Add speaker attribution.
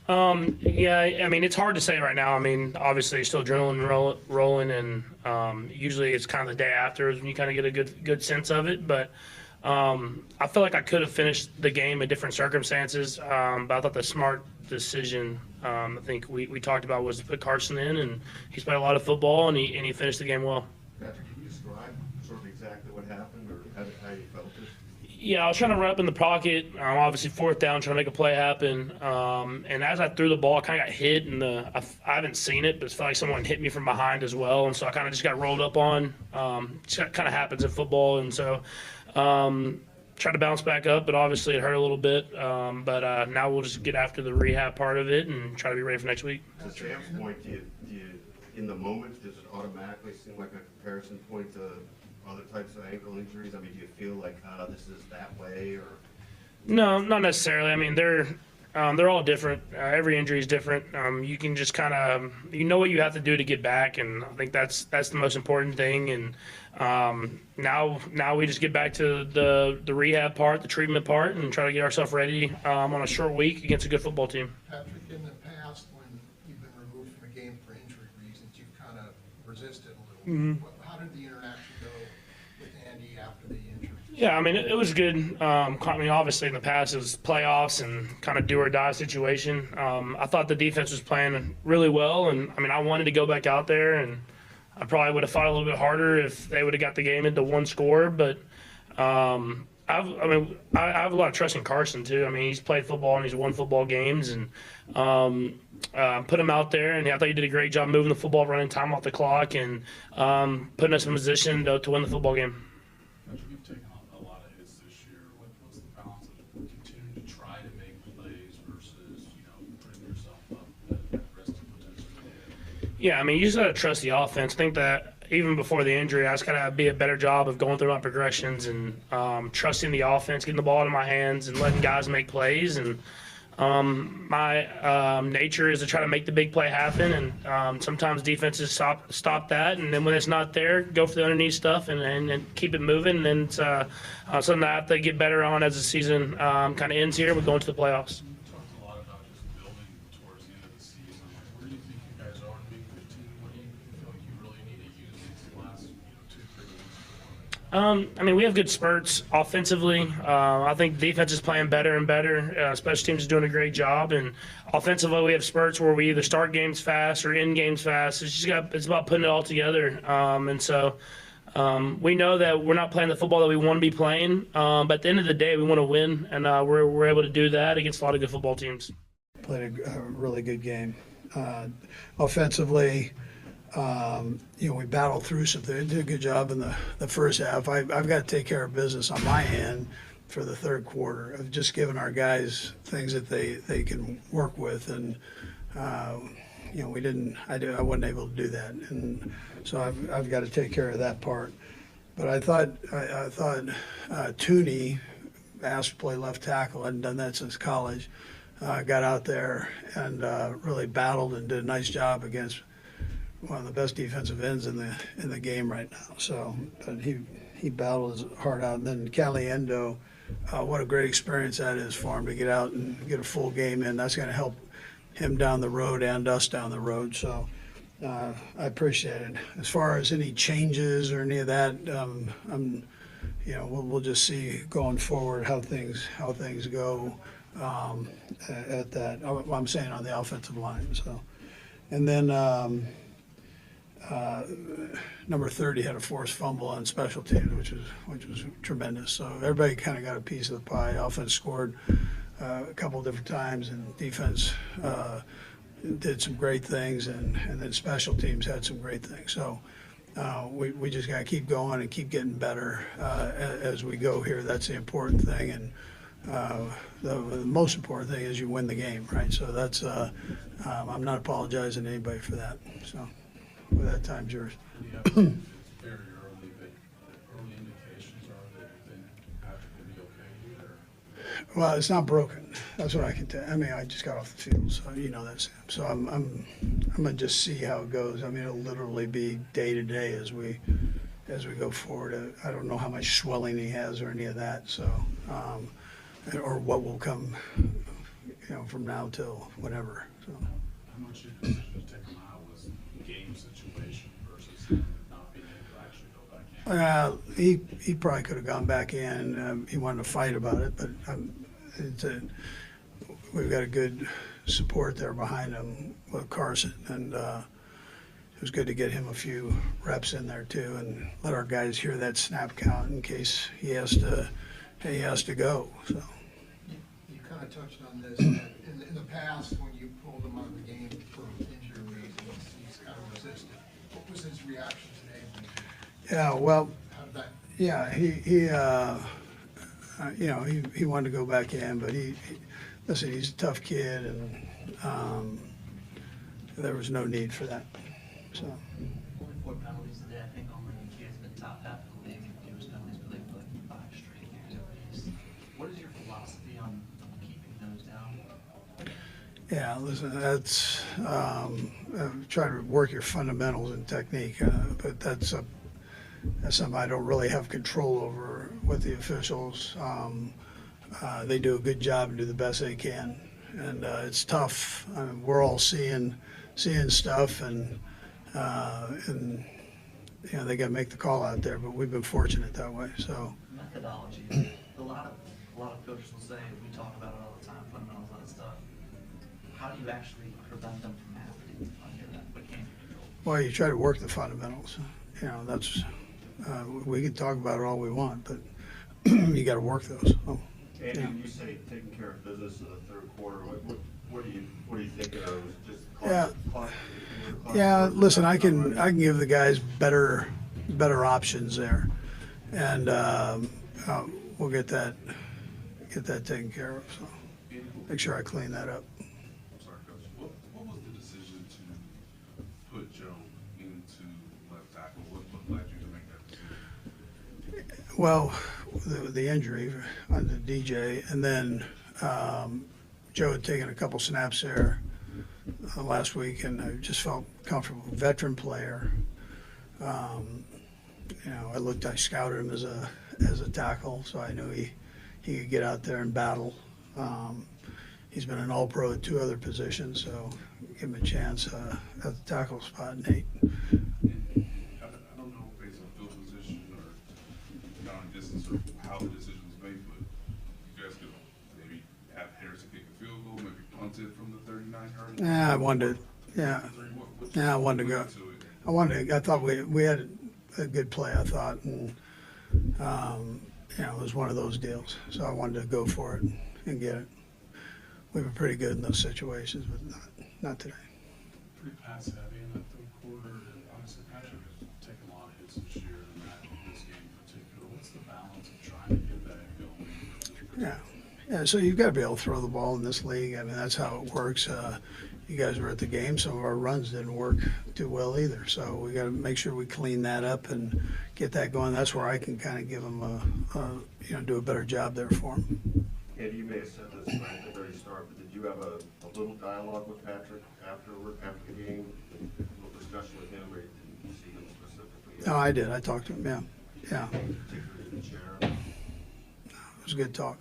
Speaker 1: Yeah, I mean, it's hard to say right now. I mean, obviously, still adrenaline rolling, and usually it's kind of the day after when you kind of get a good sense of it. But I feel like I could have finished the game in different circumstances. But I thought the smart decision, I think we talked about, was to put Carson in, and he's played a lot of football, and he finished the game well.
Speaker 2: Patrick, can you describe sort of exactly what happened or how you felt it?
Speaker 1: Yeah, I was trying to run up in the pocket. Obviously, fourth down, trying to make a play happen. And as I threw the ball, I kind of got hit, and I haven't seen it, but it felt like someone hit me from behind as well. And so I kind of just got rolled up on. It kind of happens in football. And so tried to bounce back up, but obviously it hurt a little bit. But now we'll just get after the rehab part of it and try to be ready for next week.
Speaker 2: To Sam's point, do you, in the moment, does it automatically seem like a comparison point to other types of ankle injuries? I mean, do you feel like this is that way, or?
Speaker 1: No, not necessarily. I mean, they're all different. Every injury is different. You can just kind of what you have to do to get back, and I think that's the most important thing. And now we just get back to the rehab part, the treatment part, and try to get ourselves ready on a short week against a good football team.
Speaker 3: Patrick, in the past, when you've been removed from a game for injury reasons, you've kind of resisted a little bit. How did the interaction go with Andy after the injury?
Speaker 1: Yeah, I mean, it was good. I mean, obviously in the past it was playoffs and kind of do or die situation. I thought the defense was playing really well, and I mean, I wanted to go back out there, and I probably would have fought a little bit harder if they would have got the game into one score. But I have a lot of trust in Carson too. I mean, he's played football and he's won football games, and put him out there, and I thought he did a great job moving the football, running time off the clock, and putting us in position to win the football game.
Speaker 4: You've taken on a lot of hits this year. What's the balance of continuing to try to make plays versus, putting yourself up at risk of potential?
Speaker 1: Yeah, I mean, you just got to trust the offense. I think that even before the injury, I was got to be a better job of going through my progressions and trusting the offense, getting the ball into my hands, and letting guys make plays. And my nature is to try to make the big play happen, and sometimes defenses stop that, and then when it's not there, go for the underneath stuff and keep it moving. And it's something that I have to get better on as the season kind of ends here. We're going to the playoffs.
Speaker 4: You talked a lot about just building towards the end of the season. Where do you think you guys are in Week 15? What do you feel like you really need to use these last 2-3 weeks?
Speaker 1: I mean, we have good spurts offensively. I think defense is playing better and better. Special teams is doing a great job, and offensively we have spurts where we either start games fast or end games fast. It's about putting it all together. And so we know that we're not playing the football that we want to be playing, but at the end of the day, we want to win, and we're able to do that against a lot of good football teams.
Speaker 5: Played a really good game. Offensively, we battled through something. Did a good job in the first half. I've got to take care of business on my end for the third quarter of just giving our guys things that they can work with, and we didn't. I wasn't able to do that, and so I've got to take care of that part. But I thought Tooney, asked to play left tackle. I hadn't done that since college. Got out there and really battled and did a nice job against one of the best defensive ends in the game right now. So, but he battled his heart out. And then Caliendo, what a great experience that is for him to get out and get a full game in. That's going to help him down the road and us down the road. So I appreciate it. As far as any changes or any of that, we'll just see going forward how things go at that. I'm saying on the offensive line. So, and then number 30 had a forced fumble on special teams, which was tremendous. So everybody kind of got a piece of the pie. Offense scored a couple of different times, and defense did some great things, and then special teams had some great things. So we just got to keep going and keep getting better as we go here. That's the important thing, and the most important thing is you win the game, right? So that's I'm not apologizing to anybody for that. So with that, time's yours.
Speaker 4: Very early, but early indications are that you think Patrick will be okay here?
Speaker 5: Well, it's not broken. That's what I can tell. I mean, I just got off the field, so you know that, Sam. So I'm gonna just see how it goes. I mean, it'll literally be day to day as we go forward. I don't know how much swelling he has or any of that. So or what will come from now till whenever, so.
Speaker 4: How much your decision to take him out was game situation versus not being able to actually go back in?
Speaker 5: He probably could have gone back in. He wanted to fight about it, but we've got a good support there behind him with Carson, and it was good to get him a few reps in there too, and let our guys hear that snap count in case he has to go. So
Speaker 3: You kind of touched on this, that in the past, when you pulled him out of the game for injury reasons, he's kind of resisted. What was his reaction today?
Speaker 5: yeah, well,
Speaker 3: How did that,
Speaker 5: yeah, he wanted to go back in, but listen, he's a tough kid, and there was no need for that. So.
Speaker 6: Only 4 penalties today. I think only he has been top half of the league in fewest penalties, but they've put 5 straight years at least. What is your philosophy on keeping those down?
Speaker 5: Yeah, listen, that's try to work your fundamentals and technique, but that's something I don't really have control over with the officials. They do a good job and do the best they can, and it's tough. I mean, we're all seeing stuff, and they got to make the call out there. But we've been fortunate that way. So
Speaker 6: Methodology. A lot of coaches will say, we talk about it all the time, fundamentals, all that stuff. How do you actually prevent them from happening under that? What can you control?
Speaker 5: well, you try to work the fundamentals. That's we can talk about it all we want, but you got to work those. So,
Speaker 2: Andy,
Speaker 5: yeah.
Speaker 2: you say taking care of business in the third quarter. What are you thinking of? Is it just
Speaker 5: Yeah.
Speaker 2: clock?
Speaker 5: Yeah, listen, I can give the guys better options there, and we'll get that taken care of. So make sure I clean that up.
Speaker 4: I'm sorry, Coach. What was the decision to put Joe into left tackle? What led you to make that decision?
Speaker 5: Well, the injury on the DJ, and then Joe had taken a couple snaps there last week, and I just felt comfortable. Veteran player. I scouted him as a tackle, so I knew he could get out there and battle. He's been an All-Pro at 2 other positions, so give him a chance at the tackle spot, Nate.
Speaker 4: I don't know based on field position or down distance or how the decision was made, but you guys could maybe have Harrison kick a field goal, maybe punt it from the 39-yard line.
Speaker 5: Yeah, I wanted to go. I thought we had a good play, I thought, and it was one of those deals. So I wanted to go for it and get it. We've been pretty good in those situations, but not today.
Speaker 4: Pretty pass heavy in that third quarter. And honestly, Patrick has taken a lot of hits this year, and this game in particular. What's the balance of trying to get that going?
Speaker 5: Yeah. So you've got to be able to throw the ball in this league. I mean, that's how it works. You guys were at the game. Some of our runs didn't work too well either. So we got to make sure we clean that up and get that going. That's where I can kind of give them do a better job there for them.
Speaker 2: Andy, you may have said this at the very start, but did you have a little dialogue with Patrick after the game? A little discussion with him, or did you see him specifically?
Speaker 5: No, I did. I talked to him. Yeah.
Speaker 2: Particularly in the chair.
Speaker 5: It was a good talk.